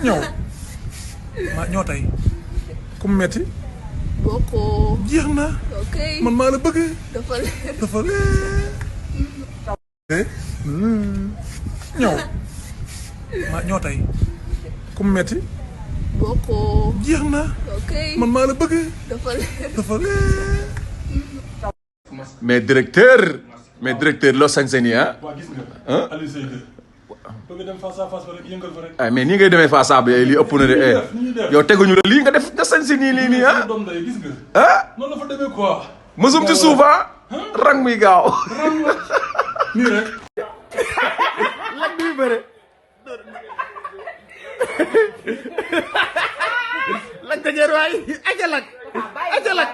ñëw maa ñoo tey ku mu metti bokkoo. jeex na ok man maa la bëgg dafa leer. dafa leer ñëw maa ñoo tey ku mu metti bokkoo. jeex na ok man maa la bëgg dafa leer. dafa leer mais directeur loo sañse nii ah. waa gis nga Aliou Seye bëgg dem face à face ba rek yëngal fa rek ah mais nii ngay demee face à bi lii ëpp na de yow teguñu la lii nga def nga sañse nii lii nii ah. doom day gis nga ah noonu la fa demee quoi mësum ci suuf ah. rang muy gaaw. nii rek lak muy bëre. lak dajeer waay aja lak.